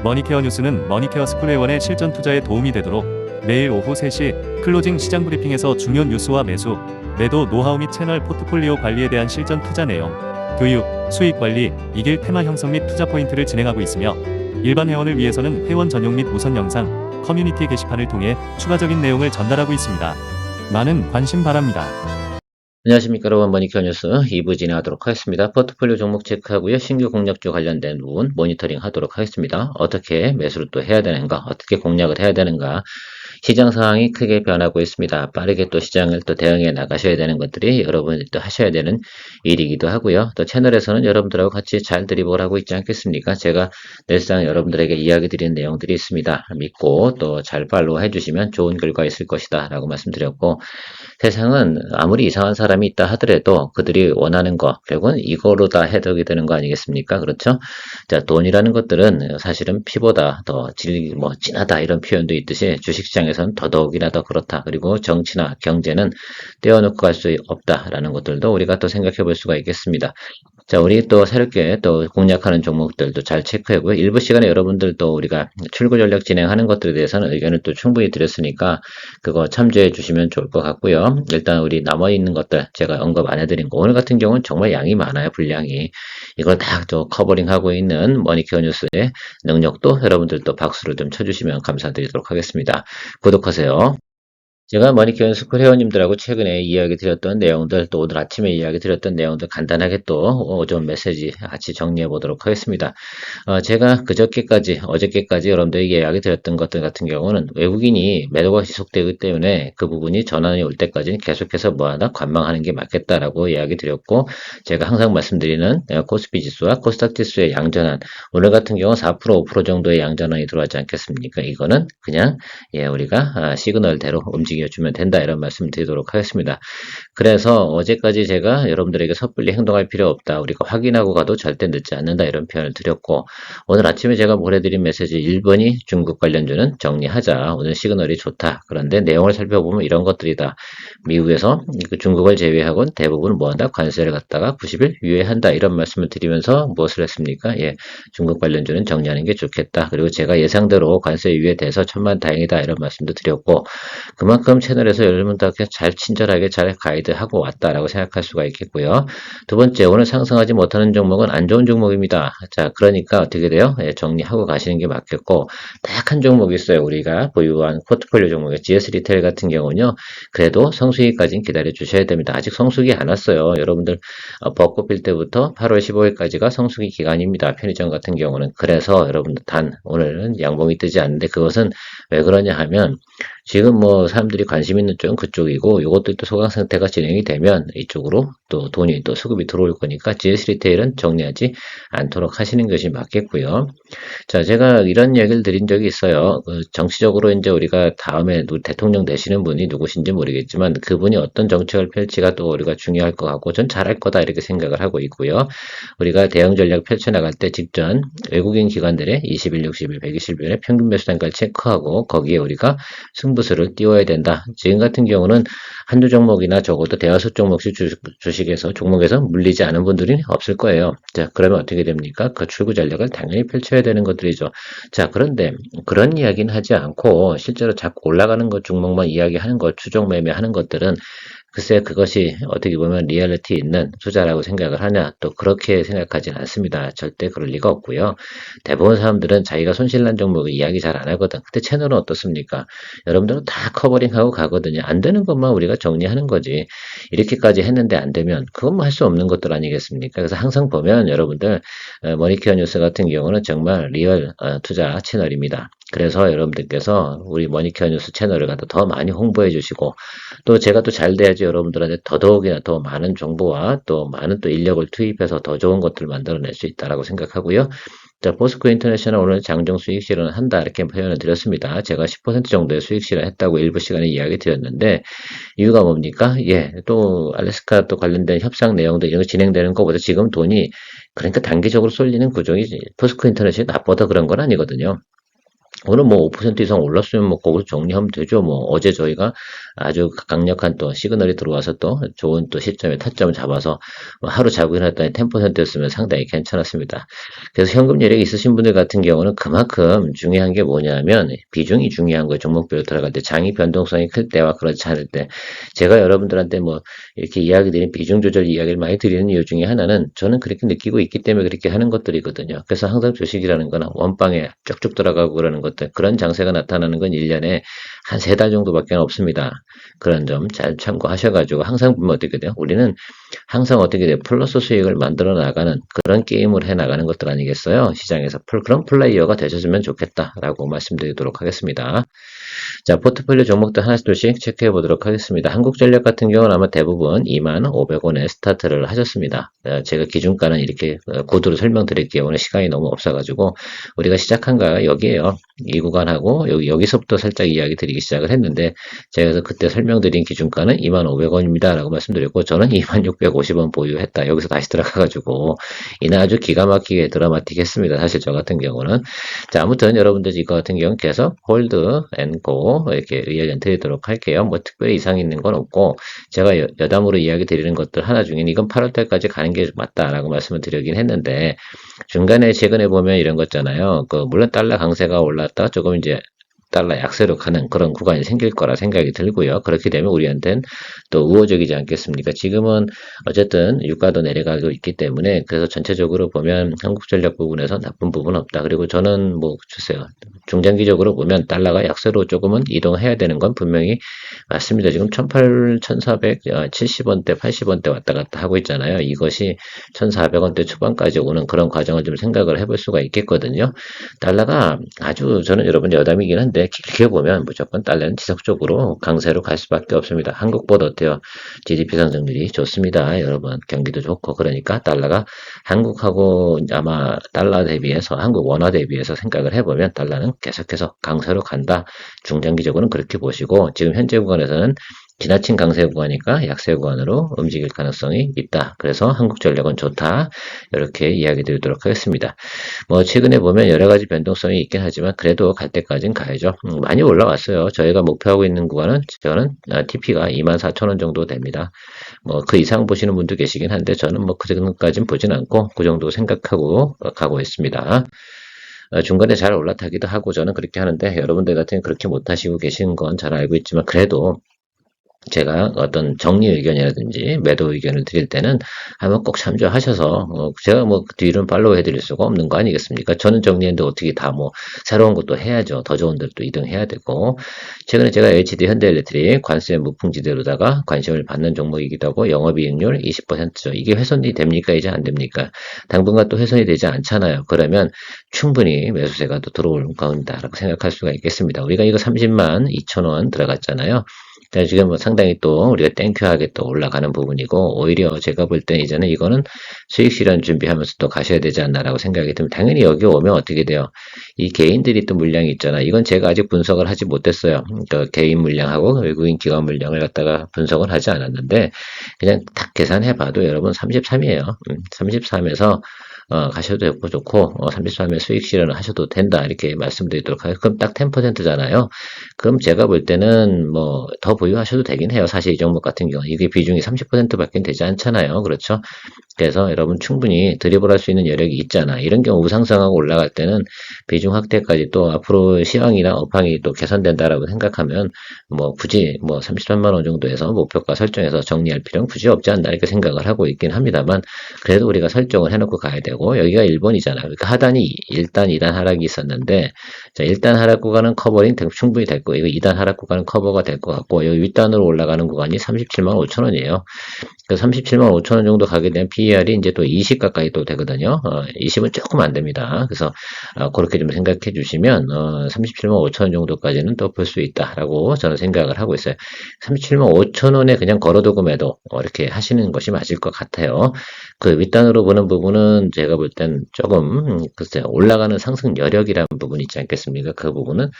머니케어 뉴스는 머니케어 스쿨회원의 실전 투자에 도움이 되도록 매일 오후 3시 클로징 시장 브리핑에서 중요 뉴스와 매수, 매도 노하우 및 채널 포트폴리오 관리에 대한 실전 투자 내용, 교육, 수익 관리, 이길 테마 형성 및 투자 포인트를 진행하고 있으며 일반 회원을 위해서는 회원 전용 및 우선 영상, 커뮤니티 게시판을 통해 추가적인 내용을 전달하고 있습니다. 많은 관심 바랍니다. 안녕하십니까 여러분, 머니케어 뉴스 2부 진행하도록 하겠습니다. 포트폴리오 종목 체크하고요. 신규 공략주 관련된 부분 모니터링 하도록 하겠습니다. 어떻게 매수를 또 해야 되는가, 어떻게 공략을 해야 되는가, 시장 상황이 크게 변하고 있습니다. 빠르게 또 시장을 또 대응해 나가셔야 되는 것들이 여러분이 또 하셔야 되는 일이기도 하고요. 또 채널에서는 여러분들하고 같이 잘 드리블 하고 있지 않겠습니까? 제가 늘상 여러분들에게 이야기 드리는 내용들이 있습니다. 믿고 또 잘 팔로우 해주시면 좋은 결과 있을 것이다 라고 말씀드렸고, 세상은 아무리 이상한 사람이 있다 하더라도 그들이 원하는 거 결국은 이거로 다 해석이 되는 거 아니겠습니까? 그렇죠? 자, 돈이라는 것들은 사실은 피보다 더 진하다 이런 표현도 있듯이 주식시장에서는 더더욱이나 더 그렇다. 그리고 정치나 경제는 떼어놓고 갈 수 없다라는 것들도 우리가 또 생각해 볼 수가 있겠습니다. 자, 우리 또 새롭게 또 공략하는 종목들도 잘 체크하고요. 일부 시간에 여러분들 또 우리가 출구 전략 진행하는 것들에 대해서는 의견을 또 충분히 드렸으니까 그거 참조해 주시면 좋을 것 같고요. 일단 우리 남아있는 것들 제가 언급 안 해드린 거, 오늘 같은 경우는 정말 양이 많아요. 분량이. 이걸 다 또 커버링하고 있는 머니케어 뉴스의 능력도 여러분들도 박수를 좀 쳐주시면 감사드리도록 하겠습니다. 구독하세요. 제가 머니케어 스쿨 회원님들하고 최근에 이야기 드렸던 내용들, 또 오늘 아침에 이야기 드렸던 내용들 간단하게 또 좀 메시지 같이 정리해 보도록 하겠습니다. 제가 어저께까지 여러분들에게 이야기 드렸던 것들 같은 경우는 외국인이 매도가 지속되기 때문에 그 부분이 전환이 올 때까지는 계속해서 뭐하나 관망하는 게 맞겠다라고 이야기 드렸고, 제가 항상 말씀드리는 코스피 지수와 코스닥 지수의 양전환, 오늘 같은 경우 4% 5% 정도의 양전환이 들어왔지 않겠습니까? 이거는 그냥 우리가 시그널대로 움직여주면 된다 이런 말씀 드리도록 하겠습니다. 그래서 어제까지 제가 여러분들에게 섣불리 행동할 필요 없다, 우리가 확인하고 가도 절대 늦지 않는다 이런 표현을 드렸고, 오늘 아침에 제가 보내드린 메시지 1번이 중국 관련주는 정리하자, 오늘 시그널이 좋다. 그런데 내용을 살펴보면 이런 것들이다. 미국에서 중국을 제외하고는 대부분 뭐한다? 관세를 갖다가 90일 유예한다 이런 말씀을 드리면서 무엇을 했습니까? 중국 관련주는 정리하는 게 좋겠다. 그리고 제가 예상대로 관세 유예돼서 천만다행이다 이런 말씀도 드렸고, 그만큼 채널에서 여러분들께 잘 친절하게 잘 가이드하고 왔다라고 생각할 수가 있겠고요. 두 번째, 오늘 상승하지 못하는 종목은 안 좋은 종목입니다. 자, 그러니까 어떻게 돼요? 정리하고 가시는 게 맞겠고, 딱 한 종목이 있어요. 우리가 보유한 포트폴리오 종목의 GS 리테일 같은 경우는요, 그래도 성수기까지는 기다려 주셔야 됩니다. 아직 성수기 안 왔어요. 여러분들 벚꽃 필 때부터 8월 15일까지가 성수기 기간입니다. 편의점 같은 경우는. 그래서 여러분들 오늘은 양봉이 뜨지 않는데, 그것은 왜 그러냐 하면 지금 사람들이 관심 있는 쪽은 그쪽이고, 이것도 또 소강 상태가 진행이 되면 이쪽으로 또 돈이 또 수급이 들어올 거니까 GS 리테일은 정리하지 않도록 하시는 것이 맞겠고요. 자, 제가 이런 얘기를 드린 적이 있어요. 정치적으로 이제 우리가 다음에 대통령 되시는 분이 누구신지 모르겠지만 그분이 어떤 정책을 펼치가 또 우리가 중요할 것 같고, 전 잘할 거다 이렇게 생각을 하고 있고요. 우리가 대응 전략 펼쳐나갈 때 직전 외국인 기관들의 20일, 60일, 120일의 평균 매수 단가를 체크하고 거기에 우리가 승부수를 띄워야 된다. 지금 같은 경우는 한두 종목이나 적어도 대여섯 종목씩 종목에서 물리지 않은 분들이 없을 거예요. 자, 그러면 어떻게 됩니까? 그 출구 전략을 당연히 펼쳐야 되는 것들이죠. 자, 그런데 그런 이야기는 하지 않고 실제로 자꾸 올라가는 것 종목만 이야기하는 것, 추종 매매하는 것들은 글쎄 그것이 어떻게 보면 리얼리티 있는 투자라고 생각을 하냐, 또 그렇게 생각하진 않습니다. 절대 그럴 리가 없고요. 대부분 사람들은 자기가 손실난 종목을 이야기 잘 안 하거든. 근데 채널은 어떻습니까? 여러분들은 다 커버링하고 가거든요. 안 되는 것만 우리가 정리하는 거지. 이렇게까지 했는데 안 되면 그건 뭐 할 수 없는 것들 아니겠습니까? 그래서 항상 보면 여러분들 머니케어 뉴스 같은 경우는 정말 리얼 투자 채널입니다. 그래서 여러분들께서 우리 머니케어 뉴스 채널을 갖다 더 많이 홍보해 주시고, 또 제가 또 잘 돼야지 여러분들한테 더더욱이나 더 많은 정보와 또 많은 또 인력을 투입해서 더 좋은 것들을 만들어낼 수 있다라고 생각하고요. 자, 포스코 인터내셔널 오늘 장중 수익 실현한다 이렇게 표현을 드렸습니다. 제가 10% 정도의 수익 실현했다고 일부 시간에 이야기 드렸는데, 이유가 뭡니까? 또 알래스카 또 관련된 협상 내용들 이런 거 진행되는 것보다 지금 돈이, 그러니까 단기적으로 쏠리는 구조이 포스코 인터내셔널이 나쁘다 그런 건 아니거든요. 오늘 뭐 5% 이상 올랐으면 뭐 거기서 정리하면 되죠. 뭐 어제 저희가 아주 강력한 또 시그널이 들어와서 또 좋은 또 시점에 타점을 잡아서 뭐 하루 자고 일어났더니 10%였으면 상당히 괜찮았습니다. 그래서 현금 여력이 있으신 분들 같은 경우는 그만큼 중요한 게 뭐냐면 비중이 중요한 거예요. 종목별로 들어갈 때 장이 변동성이 클 때와 그렇지 않을 때 제가 여러분들한테 뭐 이렇게 이야기 드린 비중 조절 이야기를 많이 드리는 이유 중에 하나는 저는 그렇게 느끼고 있기 때문에 그렇게 하는 것들이거든요. 그래서 항상 주식이라는 거는 원방에 쭉쭉 들어가고 그러는 것들 그런 장세가 나타나는 건 1년에 한 3달 정도밖에 없습니다. 그런 점 잘 참고하셔가지고 항상 보면 어떻게 돼요? 우리는 항상 어떻게 돼요? 플러스 수익을 만들어 나가는 그런 게임을 해 나가는 것들 아니겠어요? 시장에서 그런 플레이어가 되셨으면 좋겠다라고 말씀드리도록 하겠습니다. 자, 포트폴리오 종목들 하나씩 둘씩 체크해 보도록 하겠습니다. 한국전력 같은 경우는 아마 대부분 25,500원에 스타트를 하셨습니다. 제가 기준가는 이렇게 구두로 설명드릴게요. 오늘 시간이 너무 없어가지고 우리가 시작한 거 여기에요. 이 구간하고 여기서부터 살짝 이야기 드리기 시작을 했는데 제가 그때 설명드린 기준가는 25,500원입니다. 라고 말씀드렸고 저는 26,50원 보유했다. 여기서 다시 들어가가지고 이날 아주 기가 막히게 드라마틱 했습니다. 사실 저 같은 경우는. 자, 아무튼 여러분들 이거 같은 경우는 계속 홀드 앤 고 이렇게 의견 드리도록 할게요. 뭐 특별히 이상 있는 건 없고 제가 여담으로 이야기 드리는 것들 하나 중에는 이건 8월 달까지 가는 게 맞다라고 말씀을 드리긴 했는데 중간에 최근에 보면 이런 거 있잖아요. 물론 달러 강세가 올랐다 조금 이제 달러 약세로 가는 그런 구간이 생길 거라 생각이 들고요. 그렇게 되면 우리한테는 또 우호적이지 않겠습니까? 지금은 어쨌든 유가도 내려가고 있기 때문에 그래서 전체적으로 보면 한국전력 부분에서 나쁜 부분은 없다. 그리고 저는 뭐 주세요. 중장기적으로 보면 달러가 약세로 조금은 이동해야 되는 건 분명히 맞습니다. 지금 1,800, 1,470원대, 80원대 왔다 갔다 하고 있잖아요. 이것이 1,400원대 초반까지 오는 그런 과정을 좀 생각을 해볼 수가 있겠거든요. 달러가 아주 저는 여러분 여담이긴 한데 길게 보면 무조건 달러는 지속적으로 강세로 갈 수밖에 없습니다. 한국보다 어때요? GDP 성장률이 좋습니다. 여러분 경기도 좋고 그러니까 달러가 한국하고 아마 달러 대비해서 한국 원화 대비해서 생각을 해보면 달러는 계속해서 강세로 간다. 중장기적으로는 그렇게 보시고 지금 현재 구간에서는 지나친 강세 구간이니까 약세 구간으로 움직일 가능성이 있다. 그래서 한국전력은 좋다. 이렇게 이야기 드리도록 하겠습니다. 뭐 최근에 보면 여러 가지 변동성이 있긴 하지만 그래도 갈 때까지는 가야죠. 많이 올라왔어요. 저희가 목표하고 있는 구간은 저는 TP가 24,000원 정도 됩니다. 뭐 그 이상 보시는 분도 계시긴 한데 저는 뭐 그 정도까지는 보진 않고 그 정도 생각하고 가고 있습니다. 중간에 잘 올라타기도 하고 저는 그렇게 하는데 여러분들 같은 그렇게 못하시고 계시는 건 잘 알고 있지만 그래도 제가 어떤 정리 의견이라든지 매도 의견을 드릴 때는 한번 꼭 참조하셔서 제가 뭐 뒤로는 팔로우 해드릴 수가 없는 거 아니겠습니까? 저는 정리했는데 어떻게 다 뭐 새로운 것도 해야죠. 더 좋은 데로 또 이동해야 되고 최근에 제가 HD 현대엘렉트릭 관세 무풍지대로다가 관심을 받는 종목이기도 하고 영업이익률 20%죠. 이게 훼손이 됩니까? 이제 안 됩니까? 당분간 또 훼손이 되지 않잖아요. 그러면 충분히 매수세가 또 들어올 겁니다라고 생각할 수가 있겠습니다. 우리가 이거 30만 2천원 들어갔잖아요. 지금 뭐 상당히 또 우리가 땡큐하게 또 올라가는 부분이고 오히려 제가 볼 때 이제는 이거는 수익 실현 준비하면서 또 가셔야 되지 않나라고 생각이 듭니다. 당연히 여기 오면 어떻게 돼요? 이 개인들이 또 물량이 있잖아. 이건 제가 아직 분석을 하지 못했어요. 그러니까 개인 물량하고 외국인 기관 물량을 갖다가 분석을 하지 않았는데 그냥 딱 계산해봐도 여러분 33이에요. 33에서 가셔도 좋고 33에 수익 실현을 하셔도 된다 이렇게 말씀드리도록 하겠습니다. 그럼 딱 10%잖아요. 그럼 제가 볼 때는 뭐 더 보유하셔도 되긴 해요. 사실 이 종목 같은 경우 이게 비중이 30%밖에 되지 않잖아요. 그렇죠? 그래서 여러분 충분히 드리블 할 수 있는 여력이 있잖아. 이런 경우 우상승하고 올라갈 때는 비중 확대까지 또 앞으로 시황이나 업황이 또 개선된다라고 생각하면 뭐 굳이 뭐 33만 원 정도에서 목표가 설정해서 정리할 필요는 굳이 없지 않나 이렇게 생각을 하고 있긴 합니다만 그래도 우리가 설정을 해놓고 가야 되고 여기가 1번이잖아요. 그러니까 하단이 1단, 2단 하락이 있었는데 자 1단 하락 구간은 커버링 충분히 될 거고 이거 2단 하락 구간은 커버가 될 것 같고 여기 윗단으로 올라가는 구간이 37만 5천 원이에요. 그 37만 5천 원 정도 가게 되면 PER이 이제 또 20 가까이 또 되거든요. 20은 조금 안 됩니다. 그래서 그렇게 좀 생각해 주시면 37만 5천 원 정도까지는 또 볼 수 있다라고 저는 생각을 하고 있어요. 37만 5천 원에 그냥 걸어두고 매도 이렇게 하시는 것이 맞을 것 같아요. 그 윗단으로 보는 부분은 제가 볼 땐 조금 글쎄요 올라가는 상승 여력이라는 부분이 있지 않겠습니까? 그 부분은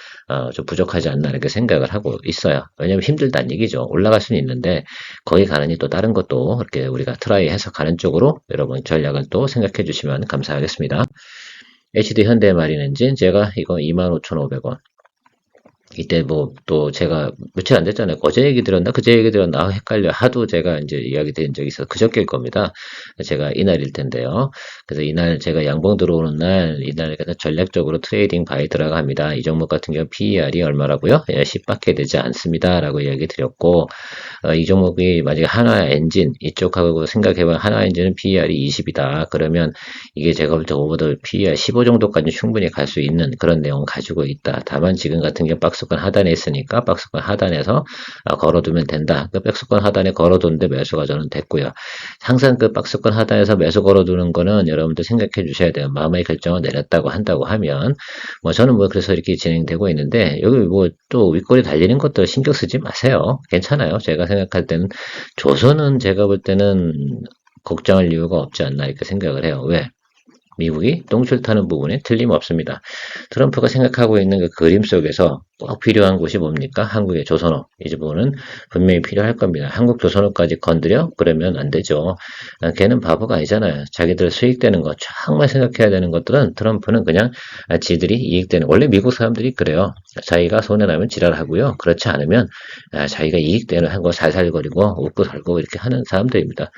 좀 부족하지 않나 이렇게 생각을 하고 있어요. 왜냐면 힘들다는 얘기죠. 올라갈 수는 있는데 거기 가느니 또 다른 것도 이렇게 우리가 트라이 해서 가는 쪽으로 여러분 전략을 또 생각해 주시면 감사하겠습니다. HD 현대 마린 엔진 제가 이거 25,500원. 이때 뭐 또 제가 며칠 안 됐잖아요. 어제 얘기 들었나 그제 얘기 들었나 헷갈려. 하도 제가 이제 이야기 드린 적이 있어서 그저께일 겁니다. 제가 이날일 텐데요. 그래서 이날 제가 양봉 들어오는 날 이날 전략적으로 트레이딩 바이 들어갑니다. 이 종목 같은 경우 PER이 얼마라고요? 10밖에 되지 않습니다라고 이야기 드렸고 이 종목이 만약에 하나 엔진 이쪽하고 생각해보면 하나 엔진은 PER이 20이다. 그러면 이게 제가 볼 때 오버돌 PER 15 정도까지 충분히 갈 수 있는 그런 내용을 가지고 있다. 다만 지금 같은 경우 박스권 하단에 있으니까 박스권 하단에서 걸어두면 된다. 그 박스권 하단에 걸어두는데 매수가 저는 됐고요. 항상 그 박스권 하단에서 매수 걸어두는 거는 여러분들 생각해 주셔야 돼요. 마음의 결정을 내렸다고 한다고 하면 뭐 저는 뭐 그래서 이렇게 진행되고 있는데 여기 뭐 또 윗골이 달리는 것도 신경 쓰지 마세요. 괜찮아요. 제가 생각할 때는 조선은 제가 볼 때는 걱정할 이유가 없지 않나 이렇게 생각을 해요. 왜? 미국이 똥줄 타는 부분에 틀림없습니다. 트럼프가 생각하고 있는 그 그림 속에서 꼭 필요한 곳이 뭡니까? 한국의 조선업. 이 부분은 분명히 필요할 겁니다. 한국 조선업까지 건드려? 그러면 안 되죠. 걔는 바보가 아니잖아요. 자기들 수익되는 거 정말 생각해야 되는 것들은 트럼프는 그냥 지들이 이익되는 원래 미국 사람들이 그래요. 자기가 손해나면 지랄하고요. 그렇지 않으면 자기가 이익되는 한 거 살살거리고 웃고 살고 이렇게 하는 사람들입니다.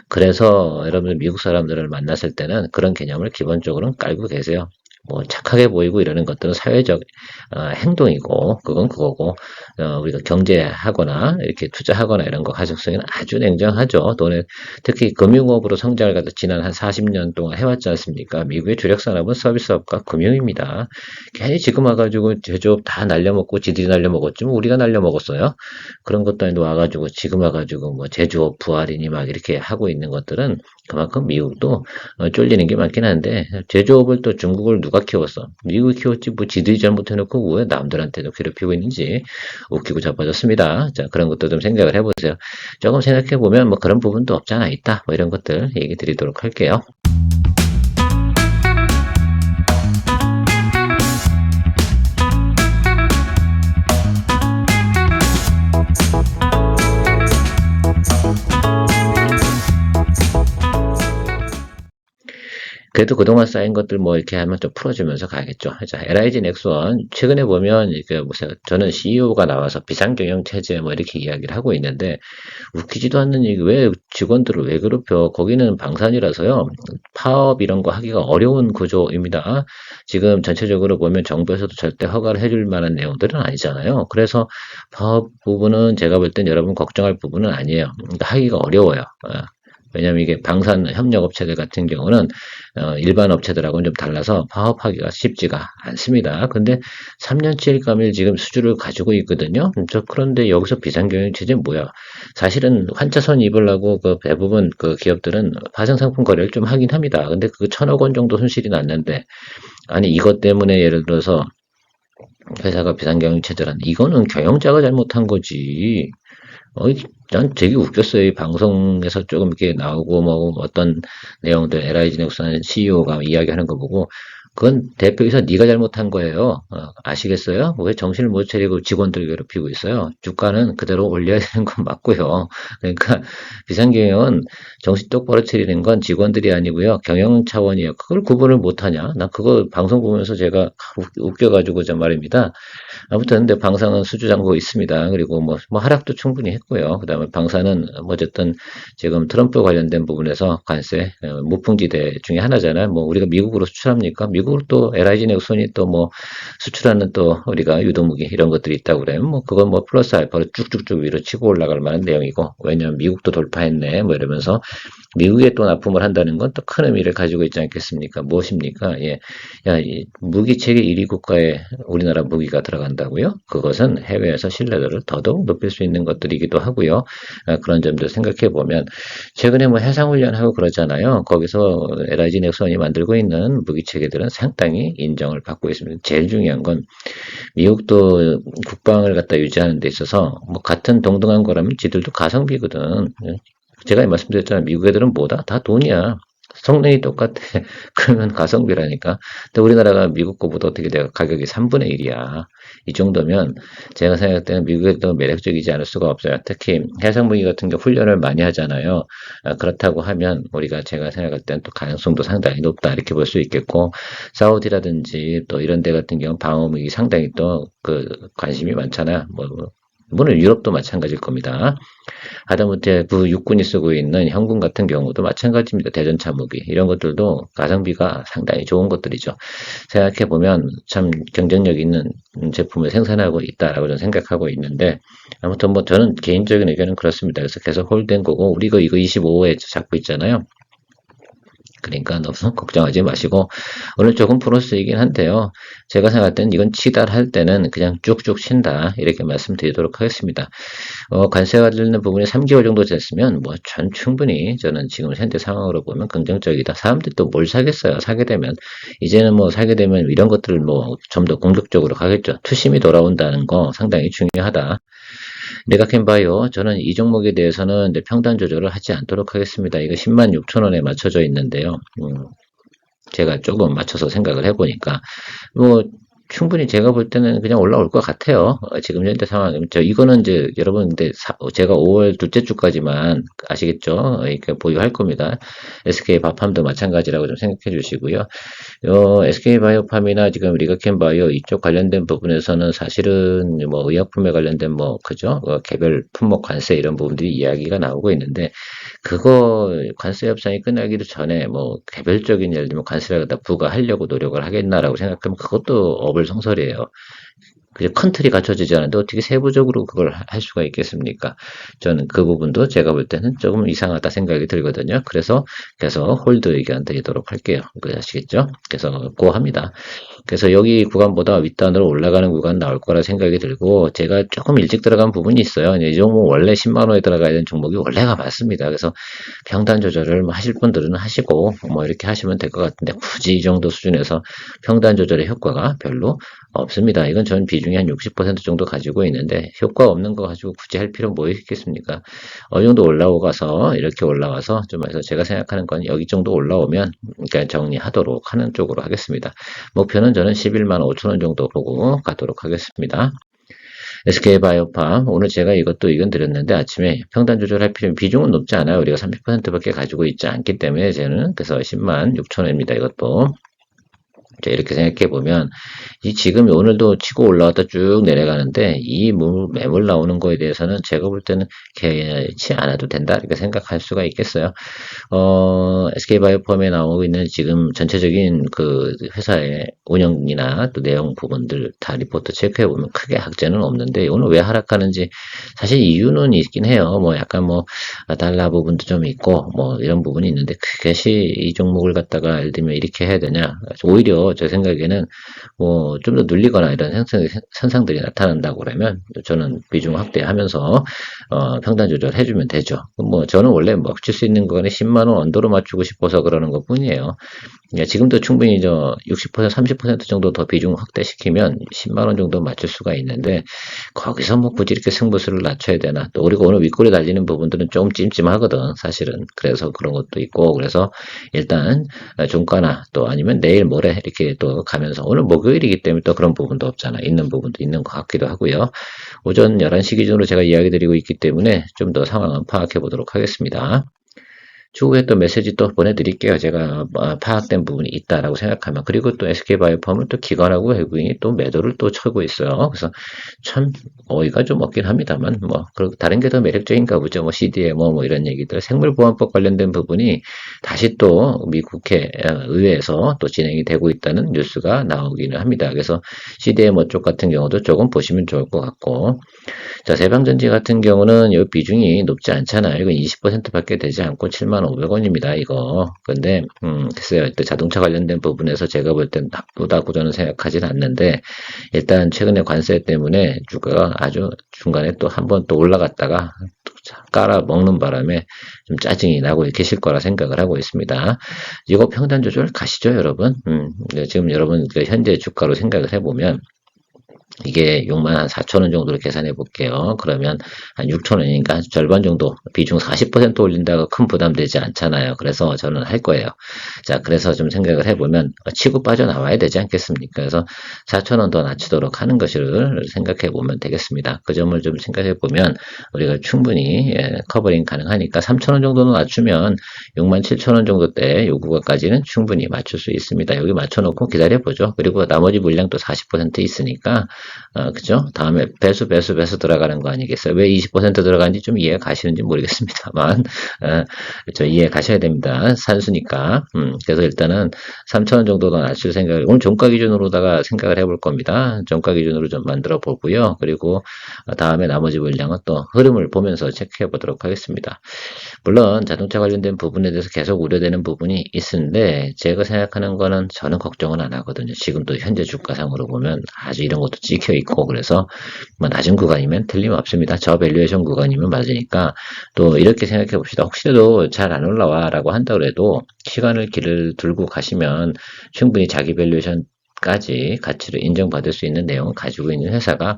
그래서 여러분들 미국 사람들을 만났을 때는 그런 개념을 기본적으로는 깔고 계세요. 뭐 착하게 보이고 이러는 것들은 사회적 행동이고 그건 그거고 우리가 경제하거나 이렇게 투자하거나 이런 거 가능성에는 아주 냉정하죠. 돈에 특히 금융업으로 성장을 갖다 지난 한 40년 동안 해왔지 않습니까? 미국의 주력 산업은 서비스업과 금융입니다. 괜히 지금 와가지고 제조업 다 날려먹고 지들이 날려먹었지 뭐 우리가 날려먹었어요. 그런 것도 아니고 와가지고 지금 와가지고 뭐 제조업 부활이니 막 이렇게 하고 있는 것들은 그만큼 미국도 쫄리는 게 많긴 한데 제조업을 또 중국을 누가 키웠어? 미국이 키웠지 뭐 지들이 잘못해놓고 왜 남들한테도 괴롭히고 있는지 웃기고 자빠졌습니다. 자 그런 것도 좀 생각을 해보세요. 조금 생각해보면 뭐 그런 부분도 없지 않아 있다. 뭐 이런 것들 얘기 드리도록 할게요. 그래도 그동안 쌓인 것들 뭐 이렇게 하면 좀 풀어주면서 가겠죠. 자, LIG 넥스원 최근에 보면 이게 뭐 저는 CEO가 나와서 비상경영 체제 뭐 이렇게 이야기를 하고 있는데 웃기지도 않는 얘기 왜 직원들을 왜 괴롭혀? 거기는 방산이라서요. 파업 이런 거 하기가 어려운 구조입니다. 지금 전체적으로 보면 정부에서도 절대 허가를 해줄 만한 내용들은 아니잖아요. 그래서 파업 부분은 제가 볼 땐 여러분 걱정할 부분은 아니에요. 그러니까 하기가 어려워요. 왜냐하면 이게 방산 협력 업체들 같은 경우는 일반 업체들하고는 좀 달라서 파업하기가 쉽지가 않습니다. 근데 3년치 일감일 지금 수주를 가지고 있거든요. 그런데 여기서 비상경영 체제 뭐야? 사실은 환차선 입으려고 그 대부분 그 기업들은 파생상품 거래를 좀 하긴 합니다. 근데 그 1,000억 원 정도 손실이 났는데 아니 이것 때문에 예를 들어서 회사가 비상경영 체제란 이거는 경영자가 잘못한 거지. 난 되게 웃겼어요. 이 방송에서 조금 이렇게 나오고 뭐 어떤 내용들 LIG 넥슨 CEO가 이야기하는 거 보고 그건 대표이사 네가 잘못한 거예요. 아시겠어요? 왜 정신을 못 차리고 직원들 괴롭히고 있어요? 주가는 그대로 올려야 되는 건 맞고요. 그러니까 비상경영은 정신 똑바로 차리는 건 직원들이 아니고요. 경영 차원이에요. 그걸 구분을 못하냐? 나 그거 방송 보면서 제가 웃겨가지고 저 말입니다. 아무튼 근데 방사는 수주장고 있습니다. 그리고 뭐 하락도 충분히 했고요. 그다음에 방사는 어쨌든 지금 트럼프 관련된 부분에서 관세 무풍지대 중에 하나잖아요. 뭐 우리가 미국으로 수출합니까? 미국으로 또 LIG 넥슨이 또 뭐 수출하는 또 우리가 유도무기 이런 것들이 있다고 그래요. 뭐 그건 뭐 플러스 알파로 쭉쭉쭉 위로 치고 올라갈 만한 내용이고 왜냐하면 미국도 돌파했네 뭐 이러면서 미국에 또 납품을 한다는 건 또 큰 의미를 가지고 있지 않겠습니까? 무엇입니까? 예. 야, 이 무기 체계 1위 국가에 우리나라 무기가 들어간다고요? 그것은 해외에서 신뢰도를 더더욱 높일 수 있는 것들이기도 하고요. 그런 점도 생각해 보면 최근에 뭐 해상훈련하고 그러잖아요. 거기서 LIG 넥슨이 만들고 있는 무기 체계들은 상당히 인정을 받고 있습니다. 제일 중요한 건 미국도 국방을 갖다 유지하는 데 있어서 뭐 같은 동등한 거라면 지들도 가성비거든. 제가 말씀드렸잖아요. 미국 애들은 뭐다? 다 돈이야. 성능이 똑같아. 그러면 가성비라니까. 근데 우리나라가 미국 거보다 어떻게 돼요? 가격이 3분의 1이야. 이 정도면 제가 생각할 때는 미국이 더 매력적이지 않을 수가 없어요. 특히 해상무기 같은 게 훈련을 많이 하잖아요. 그렇다고 하면 우리가 제가 생각할 때는 또 가능성도 상당히 높다 이렇게 볼 수 있겠고, 사우디라든지 또 이런 데 같은 경우는 방어무기 상당히 또 그 관심이 많잖아. 물론 유럽도 마찬가지일 겁니다. 하다못해 그 육군이 쓰고 있는 형군 같은 경우도 마찬가지입니다. 대전차 무기 이런 것들도 가성비가 상당히 좋은 것들이죠. 생각해 보면 참 경쟁력 있는 제품을 생산하고 있다라고 저는 생각하고 있는데, 아무튼 뭐 저는 개인적인 의견은 그렇습니다. 그래서 계속 홀된 거고, 우리 이거 25에 잡고 있잖아요. 그러니까 너무 걱정하지 마시고, 오늘 조금 플러스이긴 한데요. 제가 생각할 때는 이건 치달할 때는 그냥 쭉쭉 친다 이렇게 말씀드리도록 하겠습니다. 관세가 들는 부분이 3개월 정도 됐으면 뭐 전 충분히 저는 지금 현재 상황으로 보면 긍정적이다. 사람들이 또 뭘 사겠어요. 사게 되면 이제는 뭐 사게 되면 이런 것들을 뭐 좀 더 공격적으로 가겠죠. 투심이 돌아온다는 거 상당히 중요하다. 메가캔바이오, 저는 이 종목에 대해서는 평단 조절을 하지 않도록 하겠습니다. 이거 10만 6천 원에 맞춰져 있는데요. 제가 조금 맞춰서 생각을 해보니까 뭐 충분히 제가 볼 때는 그냥 올라올 것 같아요. 지금 현재 상황. 이거는 이제 여러분, 근데 제가 5월 둘째 주까지만 아시겠죠? 이렇게 보유할 겁니다. SK 바팜도 마찬가지라고 좀 생각해 주시고요. SK 바이오팜이나 지금 리가켄 바이오 이쪽 관련된 부분에서는 사실은 뭐 의약품에 관련된 뭐 그죠? 개별 품목 관세 이런 부분들이 이야기가 나오고 있는데, 그거 관세 협상이 끝나기도 전에 뭐 개별적인 예를 들면 관세를 갖다 부과하려고 노력을 하겠나라고 생각하면 그것도 어불성설이에요. 그냥 큰 틀이 갖춰지지 않은데 어떻게 세부적으로 그걸 할 수가 있겠습니까? 저는 그 부분도 제가 볼 때는 조금 이상하다 생각이 들거든요. 그래서 홀드 의견 드리도록 할게요. 아시겠죠? 그래서 고합니다. 그래서 여기 구간보다 윗단으로 올라가는 구간 나올 거라 생각이 들고, 제가 조금 일찍 들어간 부분이 있어요. 이 종목 원래 10만 원에 들어가야 되는 종목이 원래가 맞습니다. 그래서 평단 조절을 뭐 하실 분들은 하시고 뭐 이렇게 하시면 될 것 같은데, 굳이 이 정도 수준에서 평단 조절의 효과가 별로 없습니다. 이건 전 비중이 한 60% 정도 가지고 있는데, 효과 없는 거 가지고 굳이 할 필요 뭐 있겠습니까? 어느 정도 올라오가서 이렇게 올라와서 좀 해서 제가 생각하는 건 여기 정도 올라오면 그러니까 정리하도록 하는 쪽으로 하겠습니다. 목표는 저는 11만 5천 원 정도 보고 가도록 하겠습니다. SK바이오팜, 오늘 제가 이것도 의견 드렸는데 아침에 평단 조절할 필요, 비중은 높지 않아요. 우리가 30%밖에 가지고 있지 않기 때문에 저는 그래서 10만 6천 원입니다. 이것도. 이렇게 생각해 보면 이 지금 오늘도 치고 올라왔다 쭉 내려가는데 이 매물 나오는 거에 대해서는 제가 볼 때는 개의치 않아도 된다 이렇게 생각할 수가 있겠어요. SK바이오팜에 나오고 있는 지금 전체적인 그 회사의 운영이나 또 내용 부분들 다 리포트 체크해 보면 크게 악재는 없는데, 오늘 왜 하락하는지 사실 이유는 있긴 해요. 뭐 약간 뭐 달러 부분도 좀 있고 뭐 이런 부분이 있는데, 그것이 이 종목을 갖다가 예를 들면 이렇게 해야 되냐, 오히려 제 생각에는 뭐 좀 더 눌리거나 이런 현상들이 나타난다고 그러면 저는 비중 확대하면서 평단 조절해주면 되죠. 뭐 저는 원래 맞출 수 있는 거는 10만 원 언더로 맞추고 싶어서 그러는 것 뿐이에요. 지금도 충분히 60% 30% 정도 더 비중 확대시키면 10만 원 정도 맞출 수가 있는데, 거기서 뭐 굳이 이렇게 승부수를 낮춰야 되나? 또 우리가 오늘 윗골에 달리는 부분들은 좀 찜찜하거든 사실은. 그래서 그런 것도 있고, 그래서 일단 종가나 또 아니면 내일 모레 이렇게 또 가면서, 오늘 목요일이기 때문에 또 그런 부분도 없잖아. 있는 부분도 있는 것 같기도 하고요. 오전 11시 기준으로 제가 이야기 드리고 있기 때문에 좀 더 상황은 파악해 보도록 하겠습니다. 추후에 또 메시지 또 보내드릴게요. 제가 파악된 부분이 있다라고 생각하면. 그리고 또 SK바이오팜은 또 기관하고 외국인이 또 매도를 또 쳐고 있어요. 그래서 참 어이가 좀 없긴 합니다만, 뭐 다른 게 더 매력적인가 보죠. 뭐 CDMO 뭐 이런 얘기들, 생물보안법 관련된 부분이 다시 또 미국 의회에서 또 진행이 되고 있다는 뉴스가 나오기는 합니다. 그래서 CDMO 쪽 같은 경우도 조금 보시면 좋을 것 같고, 자, 세방전지 같은 경우는 이 비중이 높지 않잖아요. 이건 20%밖에 되지 않고 7,500원입니다. 이거. 근데 글쎄요. 일단 자동차 관련된 부분에서 제가 볼 땐 나쁘다고 저는 생각하진 않는데, 일단 최근에 관세 때문에 주가가 아주 중간에 또 한 번 또 올라갔다가 또 깔아 먹는 바람에 좀 짜증이 나고 계실 거라 생각을 하고 있습니다. 이거 평단 조절 가시죠, 여러분. 지금 여러분 현재 주가로 생각을 해보면 이게 64,000원 정도로 계산해 볼게요. 그러면 한 6,000원이니까 절반 정도 비중 40% 올린다고 큰 부담 되지 않잖아요. 그래서 저는 할 거예요. 자, 그래서 좀 생각을 해보면 치고 빠져나와야 되지 않겠습니까? 그래서 4,000원 더 낮추도록 하는 것을 생각해 보면 되겠습니다. 그 점을 좀 생각해 보면 우리가 충분히 커버링 가능하니까 3,000원 정도는 낮추면 67,000원 정도 때 요 구간까지는 충분히 맞출 수 있습니다. 여기 맞춰놓고 기다려보죠. 그리고 나머지 물량 또 40% 있으니까 그죠? 다음에 배수 들어가는 거 아니겠어요? 왜 20% 들어가는지 좀 이해 가시는지 모르겠습니다만, 저 이해 가셔야 됩니다. 산수니까. 그래서 일단은 3,000원 정도 더 낮출 생각을, 오늘 종가 기준으로다가 생각을 해볼 겁니다. 종가 기준으로 좀 만들어 보고요. 그리고 다음에 나머지 물량은 또 흐름을 보면서 체크해 보도록 하겠습니다. 물론 자동차 관련된 부분에 대해서 계속 우려되는 부분이 있는데 제가 생각하는 거는 저는 걱정은 안 하거든요. 지금도 현재 주가상으로 보면 아주 이런 것도 찍혀 있고 그래서 뭐 낮은 구간이면 틀림없습니다. 저 밸류에이션 구간이면 맞으니까 또 이렇게 생각해 봅시다. 혹시라도 잘 안 올라와 라고 한다 그래도 시간을 길을 들고 가시면 충분히 자기 밸류에이션 까지 가치를 인정받을 수 있는 내용을 가지고 있는 회사가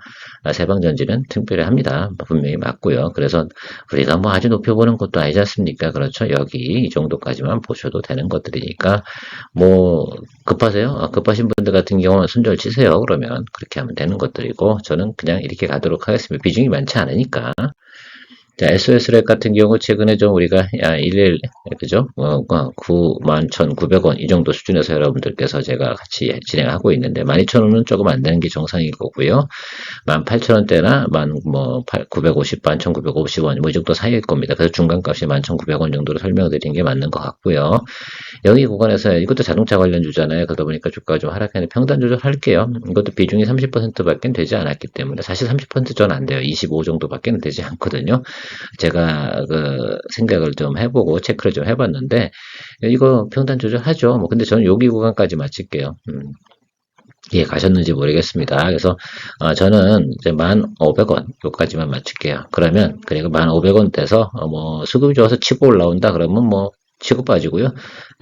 세방전지는 특별히 합니다. 분명히 맞고요. 그래서 우리가 뭐 아주 높여보는 것도 아니지 않습니까? 그렇죠. 여기 이 정도까지만 보셔도 되는 것들이니까 뭐 급하세요? 급하신 분들 같은 경우는 손절 치세요. 그러면 그렇게 하면 되는 것들이고 저는 그냥 이렇게 가도록 하겠습니다. 비중이 많지 않으니까. 자, SOS랩 같은 경우 최근에 좀 우리가 그죠? 91,900원 이 정도 수준에서 여러분들께서 제가 같이 진행하고 있는데 12,000원은 조금 안 되는 게 정상일 거고요. 18,000원대나 950, 11,950원 뭐 이 정도 사이일 겁니다. 그래서 중간값이 11,900원 정도로 설명드린 게 맞는 것 같고요. 여기 구간에서 이것도 자동차 관련주잖아요. 그러다 보니까 주가가 좀 하락하는 평단 조절할게요. 이것도 비중이 30%밖에 되지 않았기 때문에 사실 30%전 안 돼요. 25 정도밖에 되지 않거든요. 제가 그 생각을 좀 해보고 체크를 좀 해봤는데 이거 평단 조절하죠. 뭐 근데 저는 여기 구간까지 마칠게요. 이해 가셨는지 모르겠습니다. 그래서 저는 이제 1,500원 요까지만 맞출게요. 그러면 그리고 1,500원 돼서 뭐 수급이 좋아서 치고 올라온다 그러면 뭐 치고 빠지고요.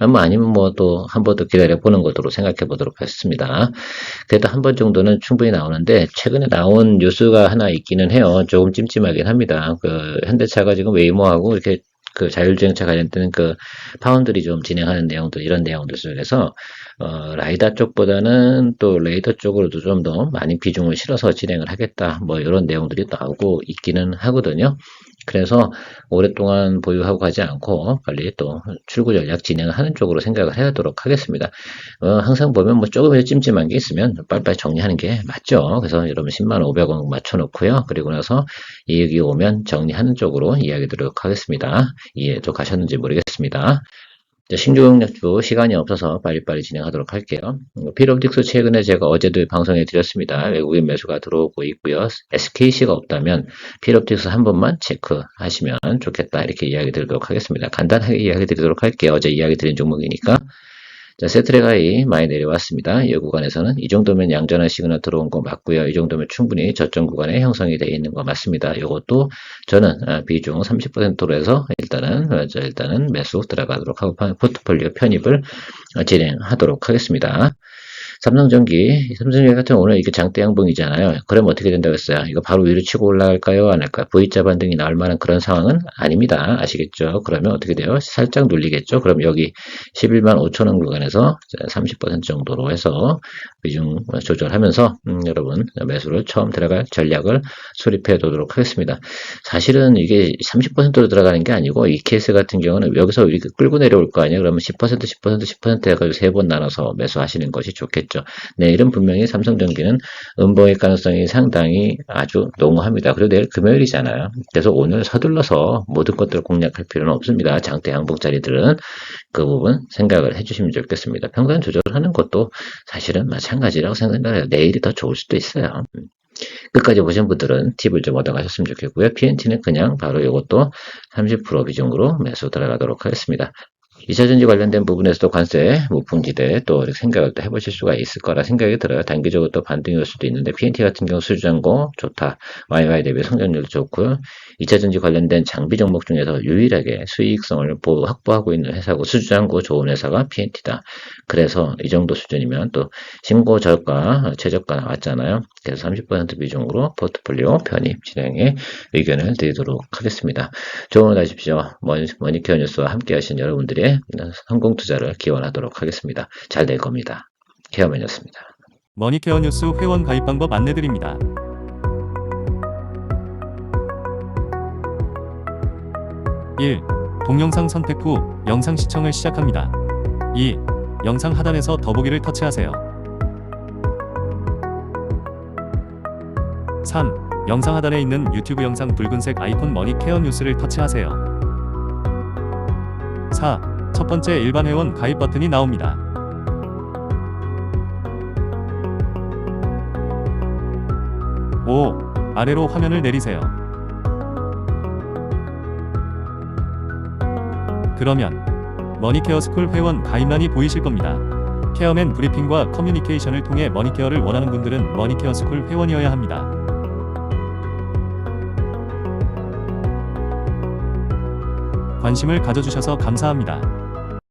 뭐 아니면 뭐 또 한 번 더 기다려 보는 것으로 생각해 보도록 하겠습니다. 그래도 한 번 정도는 충분히 나오는데 최근에 나온 뉴스가 하나 있기는 해요. 조금 찜찜하긴 합니다. 그 현대차가 지금 웨이모하고 이렇게 그 자율주행차 관련된 그 파운드리 좀 진행하는 내용들 이런 내용들 속에서 라이다 쪽보다는 또 레이더 쪽으로도 좀 더 많이 비중을 실어서 진행을 하겠다 뭐 이런 내용들이 나오고 있기는 하거든요. 그래서 오랫동안 보유하고 가지 않고 빨리 또 출구 전략 진행을 하는 쪽으로 생각을 해야 하도록 하겠습니다. 항상 보면 뭐 조금이라도 찜찜한 게 있으면 빨리빨리 정리하는 게 맞죠. 그래서 여러분 10만 500원 맞춰놓고요. 그리고 나서 이익이 오면 정리하는 쪽으로 이야기 드리도록 하겠습니다. 이해 좀 가셨는지 모르겠습니다. 신규공략주 시간이 없어서 빨리빨리 진행하도록 할게요. 필옵틱스 최근에 제가 어제도 방송해 드렸습니다. 외국인 매수가 들어오고 있고요. SKC가 없다면 필옵틱스 한 번만 체크하시면 좋겠다 이렇게 이야기 드리도록 하겠습니다. 간단하게 이야기 드리도록 할게요. 어제 이야기 드린 종목이니까. 자, 세트랙이 많이 내려왔습니다. 이 구간에서는 이 정도면 양전한 시그널 들어온 거 맞고요. 이 정도면 충분히 저점 구간에 형성이 되어 있는 거 맞습니다. 이것도 저는 비중 30%로 해서 일단은 매수 들어가도록 하고 포트폴리오 편입을 진행하도록 하겠습니다. 삼성전기 같은 오늘 이게 장대 양봉이잖아요. 그럼 어떻게 된다고 했어요? 이거 바로 위로 치고 올라갈까요? 안 할까요? V자 반등이 나올 만한 그런 상황은 아닙니다. 아시겠죠? 그러면 어떻게 돼요? 살짝 눌리겠죠? 그럼 여기 11만 5천원 구간에서 30% 정도로 해서 비중 조절하면서 여러분 매수를 처음 들어갈 전략을 수립해 두도록 하겠습니다. 사실은 이게 30%로 들어가는 게 아니고 이 케이스 같은 경우는 여기서 이렇게 끌고 내려올 거 아니에요? 그러면 10% 해가지고 3번 나눠서 매수하시는 것이 좋겠죠. 내일은 분명히 삼성전기는 음봉일 가능성이 상당히 아주 농후합니다. 그리고 내일 금요일이잖아요. 그래서 오늘 서둘러서 모든 것들을 공략할 필요는 없습니다. 장대 양봉짜리들은 그 부분 생각을 해주시면 좋겠습니다. 평단 조절하는 것도 사실은 마찬가지라고 생각해요. 내일이 더 좋을 수도 있어요. 끝까지 보신 분들은 팁을 좀 얻어가셨으면 좋겠고요. PNT는 그냥 바로 이것도 30% 비중으로 매수 들어가도록 하겠습니다. 2차전지 관련된 부분에서도 관세, 무풍지대 또 이렇게 생각을 또 해보실 수가 있을 거라 생각이 들어요. 단기적으로 또 반등이 올 수도 있는데 PNT 같은 경우 수주잔고 좋다. YY 대비 성장률도 좋고요. 2차전지 관련된 장비 종목 중에서 유일하게 수익성을 확보하고 있는 회사고 수주잔고 좋은 회사가 PNT다. 그래서 이 정도 수준이면 또 신고 저가, 최저가 나왔잖아요. 그래서 30% 비중으로 포트폴리오 편입 진행에 의견을 드리도록 하겠습니다. 좋은 하루 되십시오. 머니케어 뉴스와 함께 하신 여러분들의 성공 투자를 기원하도록 하겠습니다. 잘 될 겁니다. 케어맨이었습니다. 머니케어 뉴스 회원 가입 방법 안내드립니다. 1. 동영상 선택 후 영상 시청을 시작합니다. 2. 영상 하단에서 더보기를 터치하세요. 3. 영상 하단에 있는 유튜브 영상 붉은색 아이콘 머니케어 뉴스를 터치하세요. 4. 첫 번째 일반 회원 가입 버튼이 나옵니다. 5. 아래로 화면을 내리세요. 그러면 머니케어 스쿨 회원 가입란이 보이실 겁니다. 케어맨 브리핑과 커뮤니케이션을 통해 머니케어를 원하는 분들은 머니케어 스쿨 회원이어야 합니다. 관심을 가져주셔서 감사합니다.